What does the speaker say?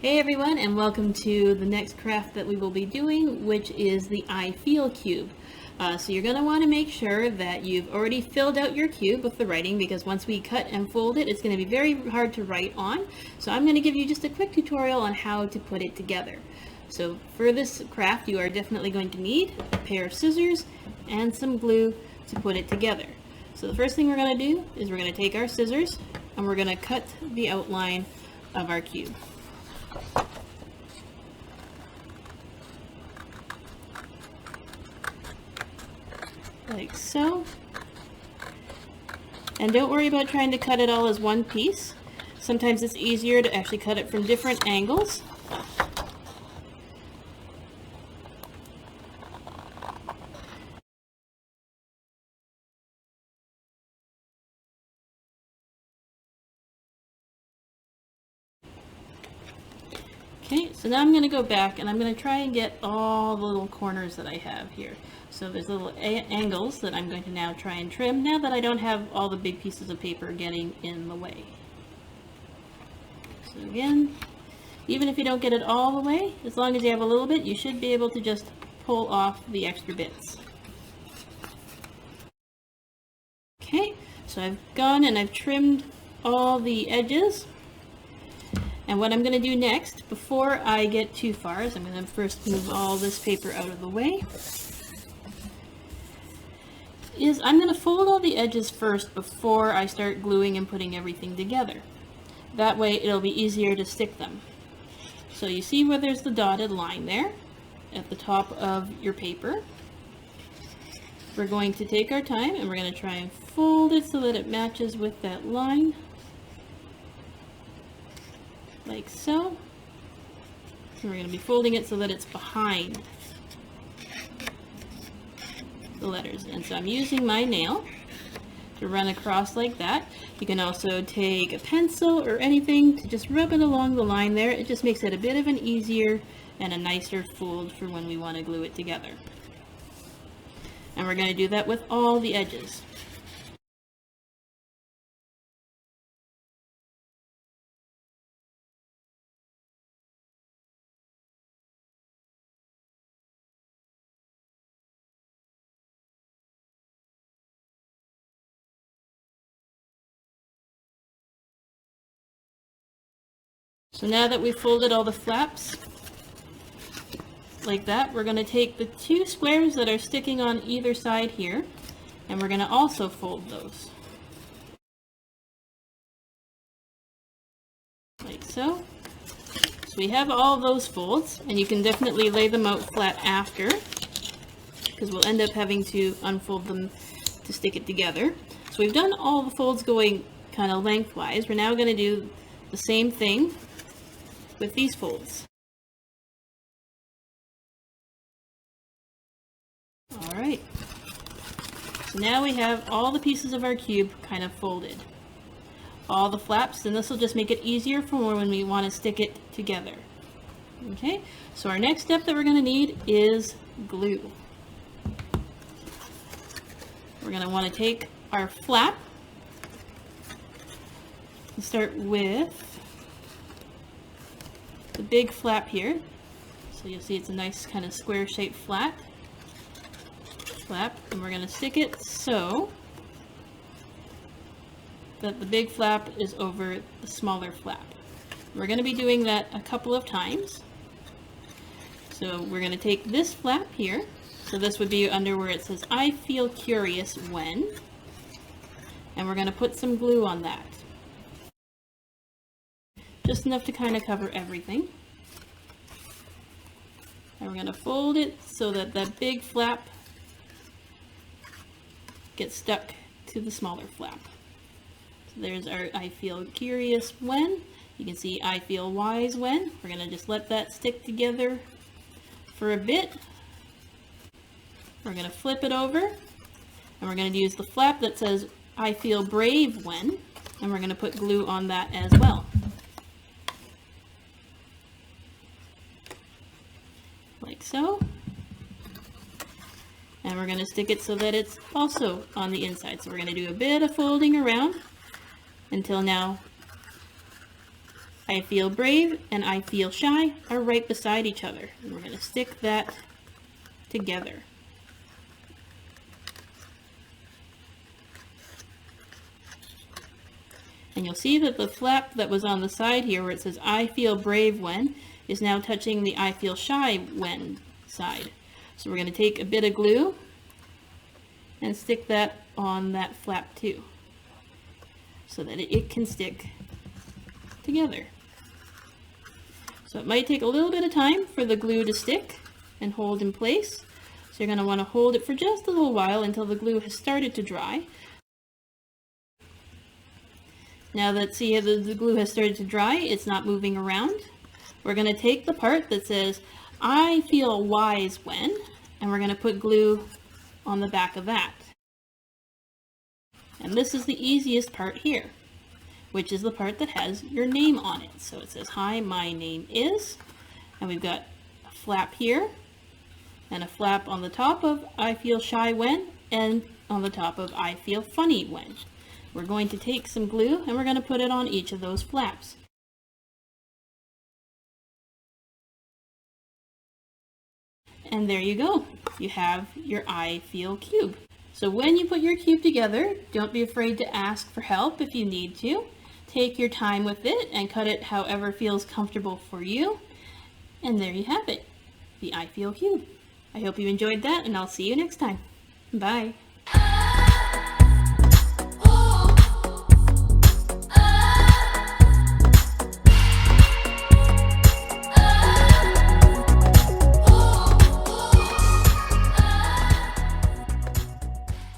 Hey everyone, and welcome to the next craft that we will be doing, which is the I Feel cube. So you're going to want to make sure that you've already filled out your cube with the writing, because once we cut and fold it, it's going to be very hard to write on. So I'm going to give you just a quick tutorial on how to put it together. So for this craft, you are definitely going to need a pair of scissors and some glue to put it together. So the first thing we're going to do is we're going to take our scissors and we're going to cut the outline of our cube. Like so. And don't worry about trying to cut it all as one piece. Sometimes it's easier to actually cut it from different angles. Okay, so now I'm going to go back and I'm going to try and get all the little corners that I have here. So there's little angles that I'm going to now try and trim now that I don't have all the big pieces of paper getting in the way. So again, even if you don't get it all the way, as long as you have a little bit, you should be able to just pull off the extra bits. Okay, so I've gone and I've trimmed all the edges. And what I'm going to do next, before I get too far, is I'm going to first move all this paper out of the way, is I'm going to fold all the edges first before I start gluing and putting everything together. That way it'll be easier to stick them. So you see where there's the dotted line there at the top of your paper. We're going to take our time and we're going to try and fold it so that it matches with that line. Like so. And we're going to be folding it so that it's behind the letters. And so I'm using my nail to run across like that. You can also take a pencil or anything to just rub it along the line there. It just makes it a bit of an easier and a nicer fold for when we want to glue it together. And we're going to do that with all the edges. So now that we've folded all the flaps like that, we're going to take the two squares that are sticking on either side here, and we're going to also fold those. Like so. So we have all those folds, and you can definitely lay them out flat after, because we'll end up having to unfold them to stick it together. So we've done all the folds going kind of lengthwise. We're now going to do the same thing with these folds. Alright, so now we have all the pieces of our cube kind of folded. All the flaps, and this will just make it easier for when we want to stick it together. Okay, so our next step that we're going to need is glue. We're going to want to take our flap and start with the big flap here. So you'll see it's a nice kind of square shaped flap, and we're going to stick it so that the big flap is over the smaller flap. We're going to be doing that a couple of times. So we're going to take this flap here, so this would be under where it says I feel curious when, and we're going to put some glue on that. Just enough to kind of cover everything. And we're going to fold it so that that big flap gets stuck to the smaller flap. So there's our I feel curious when. You can see I feel wise when. We're going to just let that stick together for a bit. We're going to flip it over, and we're going to use the flap that says I feel brave when, and we're going to put glue on that as well. Like so. And we're going to stick it so that it's also on the inside. So we're going to do a bit of folding around until now I feel brave and I feel shy are right beside each other. And we're going to stick that together. And you'll see that the flap that was on the side here where it says I feel brave when is now touching the I feel shy when side. So we're going to take a bit of glue and stick that on that flap too, so that it can stick together. So it might take a little bit of time for the glue to stick and hold in place. So you're going to want to hold it for just a little while until the glue has started to dry. Now that the glue has started to dry, it's not moving around. We're going to take the part that says I feel wise when, and we're going to put glue on the back of that. And this is the easiest part here, which is the part that has your name on it. So it says, hi, my name is, and we've got a flap here, and a flap on the top of I feel shy when, and on the top of I feel funny when. We're going to take some glue, and we're going to put it on each of those flaps. And there you go. You have your I feel cube. So when you put your cube together, don't be afraid to ask for help if you need to. Take your time with it and cut it however feels comfortable for you. And there you have it, the I feel cube. I hope you enjoyed that, and I'll see you next time. Bye.